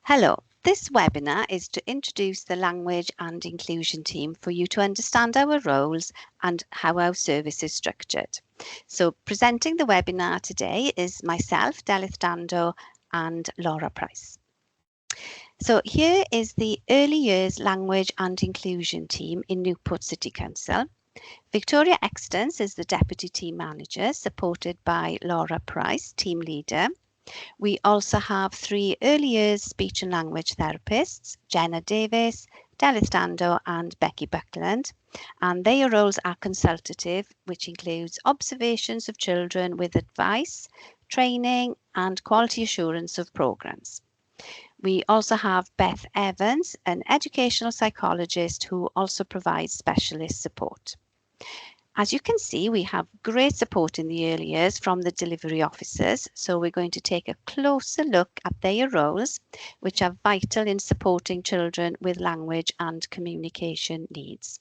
Hello, this webinar is to introduce the Language and Inclusion team for you to understand our roles and how our service is structured. So presenting the webinar today is myself, Delith Dando, and Laura Price. So here is the Early Years Language and Inclusion team in Newport City Council. Victoria Extons is the Deputy Team Manager, supported by Laura Price, Team Leader. We also have 3 early years speech and language therapists, Jenna Davis, Delith Dando and Becky Buckland, and their roles are consultative, which includes observations of children with advice, training and quality assurance of programs. We also have Beth Evans, an educational psychologist who also provides specialist support. As you can see, we have great support in the early years from the delivery officers, so we're going to take a closer look at their roles, which are vital in supporting children with language and communication needs.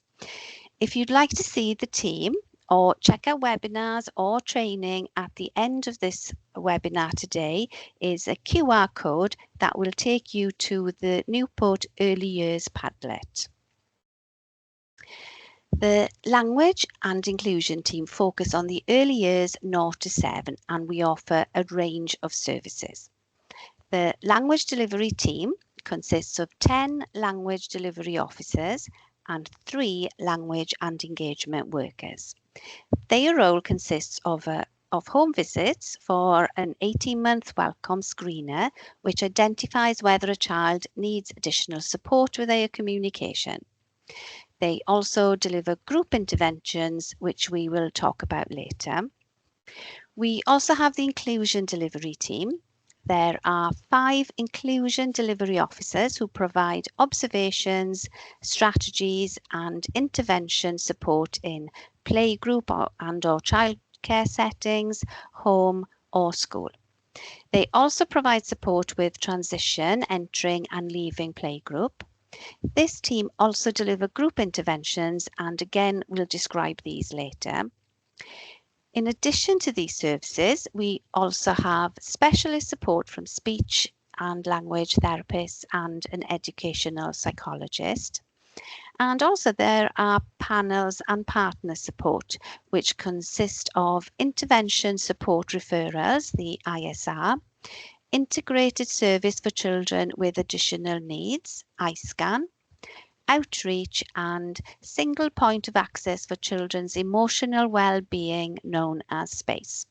If you'd like to see the team or check out webinars or training at the end of this webinar today is a QR code that will take you to the Newport Early Years Padlet. The Language and Inclusion team focus on the early years 0 to 7 and we offer a range of services. The Language Delivery team consists of 10 language delivery officers and 3 language and engagement workers. Their role consists of home visits for an 18-month welcome screener, which identifies whether a child needs additional support with their communication. They also deliver group interventions, which we will talk about later. We also have the Inclusion Delivery team. There are 5 Inclusion Delivery officers who provide observations, strategies and intervention support in playgroup and/or childcare settings, home or school. They also provide support with transition, entering and leaving playgroup. This team also deliver group interventions and again we'll describe these later. In addition to these services, we also have specialist support from speech and language therapists and an educational psychologist. And also there are panels and partner support, which consist of intervention support referrals, the ISR, Integrated Service for Children with Additional Needs, ISCAN, Outreach and Single Point of Access for Children's Emotional Wellbeing, known as SPACE.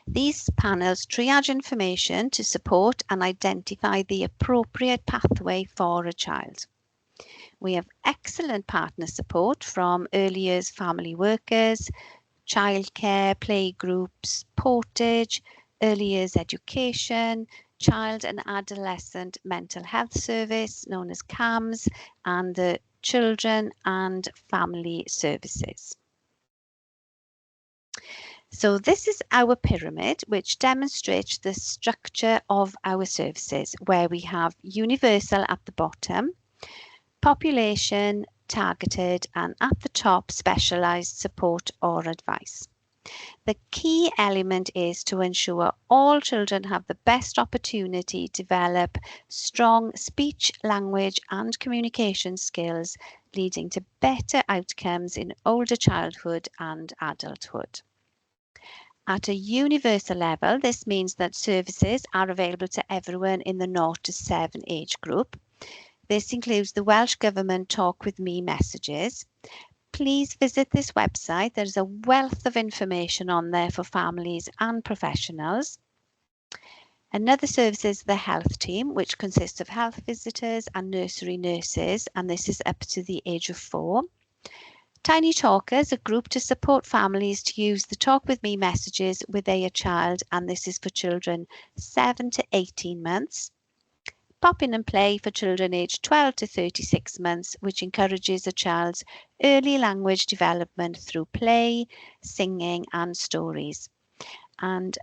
These panels triage information to support and identify the appropriate pathway for a child. We have excellent partner support from early years family workers, childcare, playgroups, portage, early years education, child and adolescent mental health service known as CAMS, and the children and family services. So this is our pyramid, which demonstrates the structure of our services, where we have universal at the bottom, population, targeted, and at the top, specialised support or advice. The key element is to ensure all children have the best opportunity to develop strong speech, language and communication skills, leading to better outcomes in older childhood and adulthood. At a universal level, this means that services are available to everyone in the 0 to 7 age group. This includes the Welsh Government Talk With Me messages. Please visit this website. There's a wealth of information on there for families and professionals. Another service is the health team, which consists of health visitors and nursery nurses, and this is up to the age of 4. Tiny Talkers, a group to support families to use the Talk With Me messages with their child, and this is for children 7 to 18 months. Pop In and Play for children aged 12 to 36 months, which encourages a child's early language development through play, singing and stories. And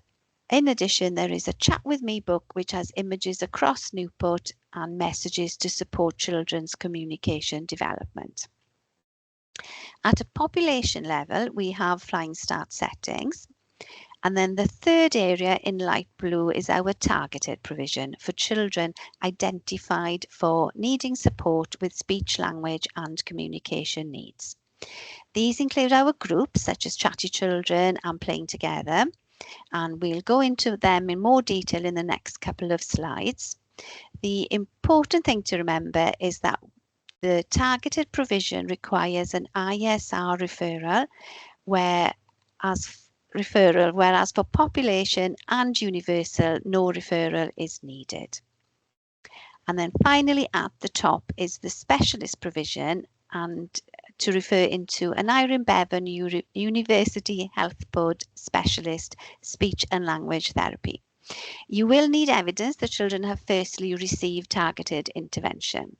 in addition, there is a Chat With Me book, which has images across Newport and messages to support children's communication development. At a population level, we have Flying Start settings. And then the third area in light blue is our targeted provision for children identified for needing support with speech, language and communication needs. These include our groups such as Chatty Children and Playing Together, and we'll go into them in more detail in the next couple of slides. The important thing to remember is that the targeted provision requires an ISR referral, whereas for population and universal, no referral is needed. And then finally at the top is the specialist provision, and to refer into an Irene Bevan University Health Board specialist speech and language therapy. You will need evidence that children have firstly received targeted intervention.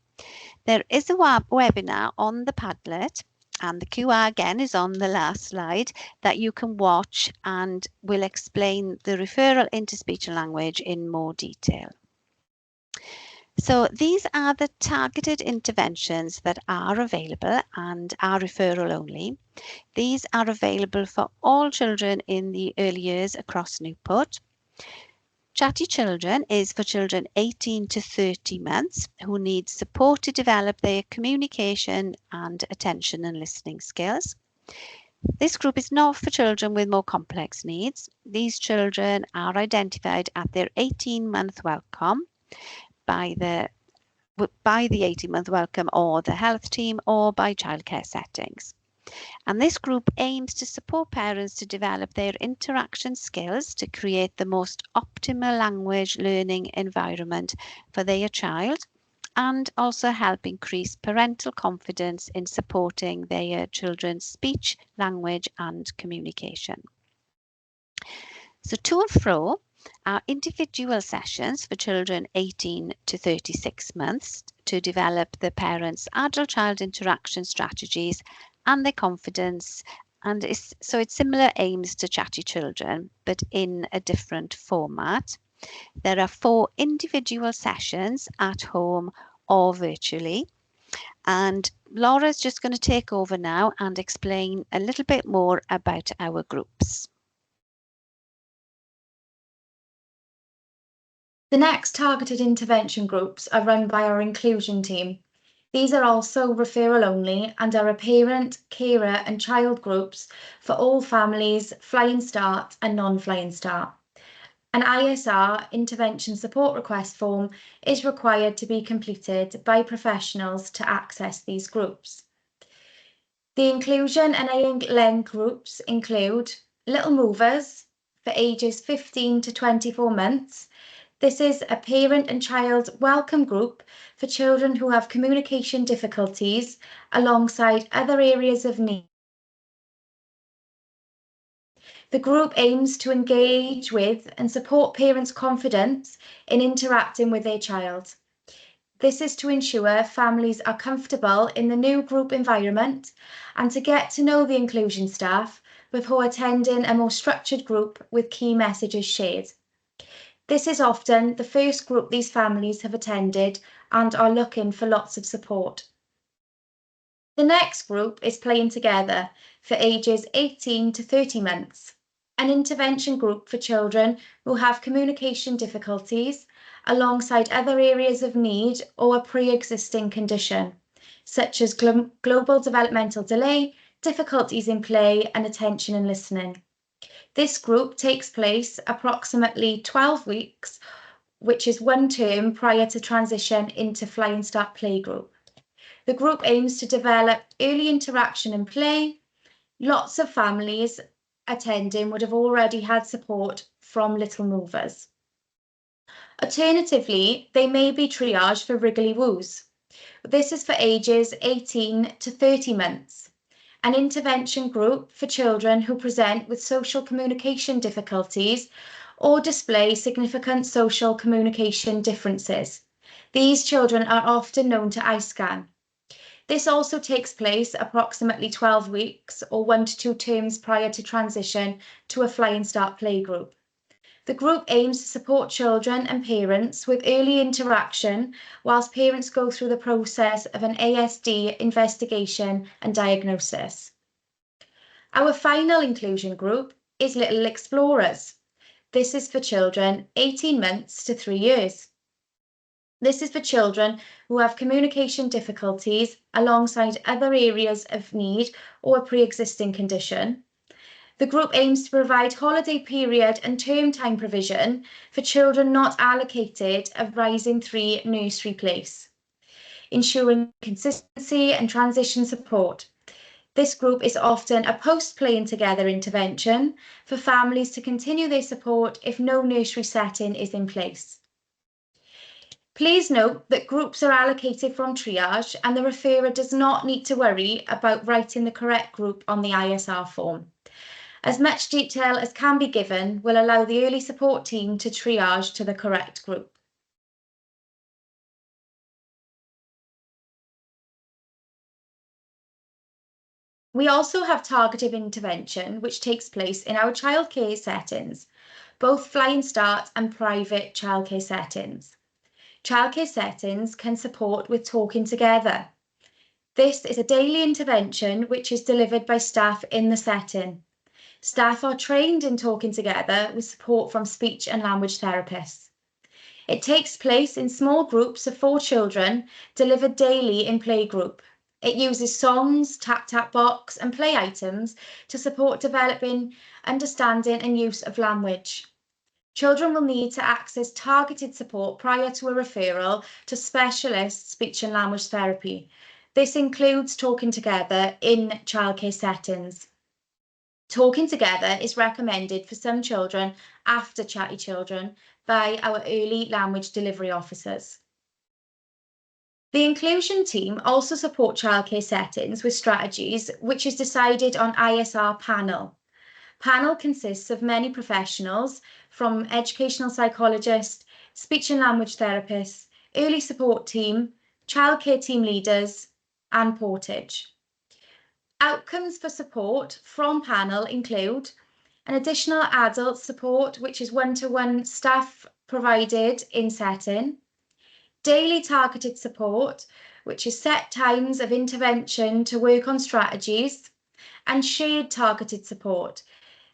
There is a webinar on the Padlet, and the QR again is on the last slide, that you can watch and will explain the referral into speech and language in more detail. So these are the targeted interventions that are available and are referral only. These are available for all children in the early years across Newport. Chatty Children is for children 18 to 30 months who need support to develop their communication and attention and listening skills. This group is not for children with more complex needs. These children are identified at their 18-month welcome by the 18-month welcome or the health team or by childcare settings. And this group aims to support parents to develop their interaction skills to create the most optimal language learning environment for their child, and also help increase parental confidence in supporting their children's speech, language and communication. So to and fro are individual sessions for children 18 to 36 months to develop the parents' adult-child interaction strategies and their confidence, and so it's similar aims to Chatty Children, but in a different format. There are 4 individual sessions at home or virtually, and Laura's just going to take over now and explain a little bit more about our groups. The next targeted intervention groups are run by our inclusion team. These are also referral only and are a parent, carer and child groups for all families, Flying Start and non-Flying Start. An ISR, Intervention Support Request form, is required to be completed by professionals to access these groups. The inclusion and ALEN groups include Little Movers for ages 15 to 24 months. This is a parent and child welcome group for children who have communication difficulties alongside other areas of need. The group aims to engage with and support parents' confidence in interacting with their child. This is to ensure families are comfortable in the new group environment and to get to know the inclusion staff before attending a more structured group with key messages shared. This is often the first group these families have attended and are looking for lots of support. The next group is Playing Together for ages 18 to 30 months, an intervention group for children who have communication difficulties alongside other areas of need or a pre-existing condition, such as global developmental delay, difficulties in play and attention and listening. This group takes place approximately 12 weeks, which is 1 term prior to transition into Flying Start Playgroup. The group aims to develop early interaction and play. Lots of families attending would have already had support from Little Movers. Alternatively, they may be triaged for Wriggly Woos. This is for ages 18 to 30 months. An intervention group for children who present with social communication difficulties or display significant social communication differences. These children are often known to iScan. This also takes place approximately 12 weeks or 1 to 2 terms prior to transition to a Flying Start playgroup. The group aims to support children and parents with early interaction whilst parents go through the process of an ASD investigation and diagnosis. Our final inclusion group is Little Explorers. This is for children 18 months to 3 years. This is for children who have communication difficulties alongside other areas of need or a pre-existing condition. The group aims to provide holiday period and term time provision for children not allocated a Rising 3 nursery place, ensuring consistency and transition support. This group is often a post-playing together intervention for families to continue their support if no nursery setting is in place. Please note that groups are allocated from triage and the referrer does not need to worry about writing the correct group on the ISR form. As much detail as can be given will allow the early support team to triage to the correct group. We also have targeted intervention, which takes place in our childcare settings, both Flying Start and private childcare settings. Childcare settings can support with talking together. This is a daily intervention which is delivered by staff in the setting. Staff are trained in talking together with support from speech and language therapists. It takes place in small groups of 4 children, delivered daily in playgroup. It uses songs, tap-tap box and play items to support developing, understanding and use of language. Children will need to access targeted support prior to a referral to specialist speech and language therapy. This includes talking together in childcare settings. Talking together is recommended for some children after Chatty Children by our early language delivery officers. The inclusion team also support childcare settings with strategies, which is decided on ISR panel. Panel consists of many professionals from educational psychologists, speech and language therapists, early support team, childcare team leaders, and portage. Outcomes for support from panel include an additional adult support, which is one-to-one staff provided in setting, daily targeted support, which is set times of intervention to work on strategies, and shared targeted support,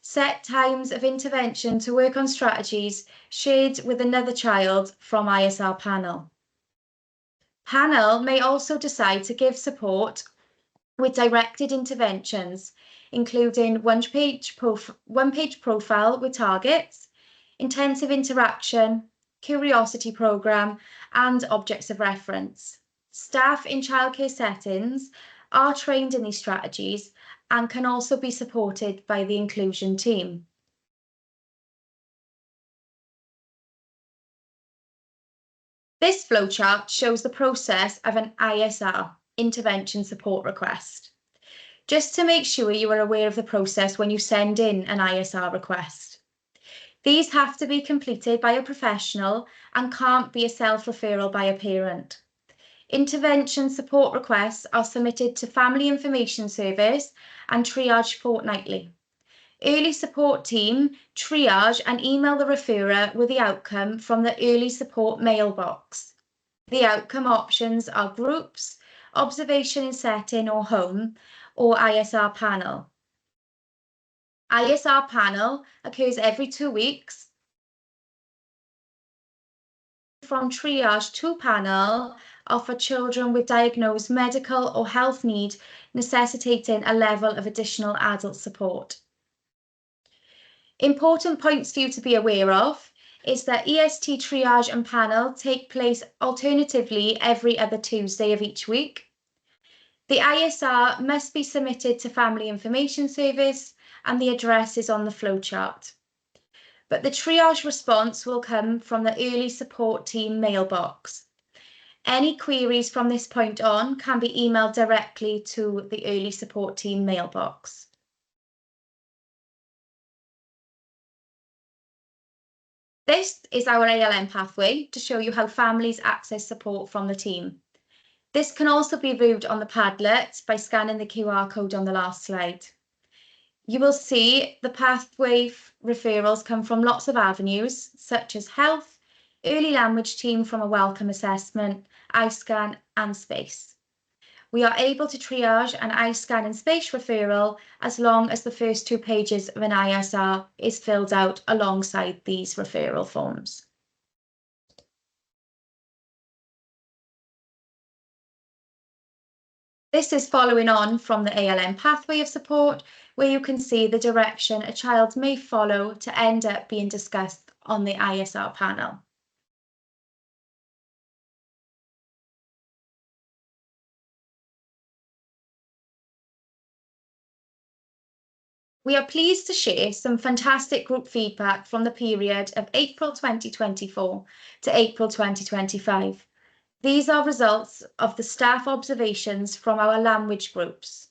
set times of intervention to work on strategies shared with another child from ISR panel. Panel may also decide to give support with directed interventions, including one-page profile with targets, intensive interaction, curiosity programme, and objects of reference. Staff in childcare settings are trained in these strategies and can also be supported by the inclusion team. This flowchart shows the process of an ISR, intervention support request. Just to make sure you are aware of the process when you send in an ISR request. These have to be completed by a professional and can't be a self-referral by a parent. Intervention support requests are submitted to Family Information Service and triage fortnightly. Early support team triage and email the referrer with the outcome from the early support mailbox. The outcome options are groups, observation in setting or home, or ISR panel. ISR panel occurs every 2 weeks. From triage to panel are for children with diagnosed medical or health need necessitating a level of additional adult support. Important points for you to be aware of is that EST triage and panel take place alternatively every other Tuesday of each week. The ISR must be submitted to Family Information Service and the address is on the flowchart. But the triage response will come from the early support team mailbox. Any queries from this point on can be emailed directly to the early support team mailbox. This is our ALM pathway to show you how families access support from the team. This can also be viewed on the Padlet by scanning the QR code on the last slide. You will see the pathway referrals come from lots of avenues, such as health, early language team from a welcome assessment, iScan and space. We are able to triage an eye scan and space referral as long as the first 2 pages of an ISR is filled out alongside these referral forms. This is following on from the ALM pathway of support, where you can see the direction a child may follow to end up being discussed on the ISR panel. We are pleased to share some fantastic group feedback from the period of April 2024 to April 2025. These are results of the staff observations from our language groups.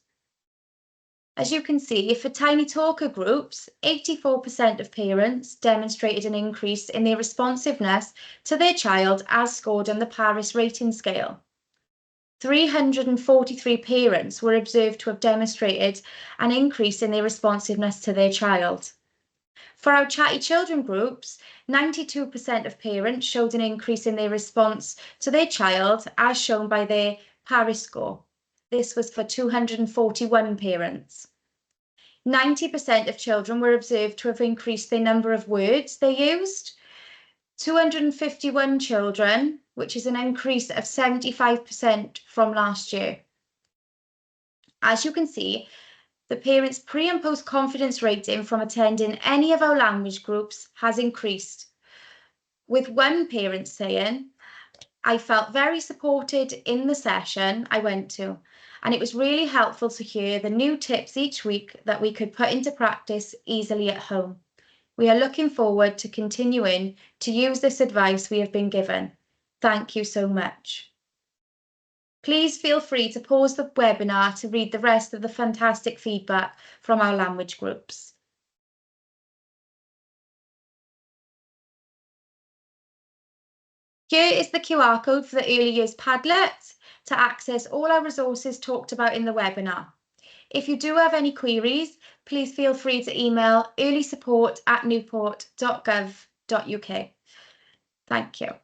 As you can see, for Tiny Talker groups, 84% of parents demonstrated an increase in their responsiveness to their child as scored on the Paris rating scale. 343 parents were observed to have demonstrated an increase in their responsiveness to their child. For our Chatty Children groups, 92% of parents showed an increase in their response to their child, as shown by their Paris score. This was for 241 parents. 90% of children were observed to have increased the number of words they used. 251 children, which is an increase of 75% from last year. As you can see, the parents' pre and post confidence rating from attending any of our language groups has increased, with one parent saying, "I felt very supported in the session I went to, and it was really helpful to hear the new tips each week that we could put into practice easily at home. We are looking forward to continuing to use this advice we have been given. Thank you so much." Please feel free to pause the webinar to read the rest of the fantastic feedback from our language groups. Here is the QR code for the Early Years Padlet to access all our resources talked about in the webinar. If you do have any queries, please feel free to email earlysupport@newport.gov.uk. Thank you.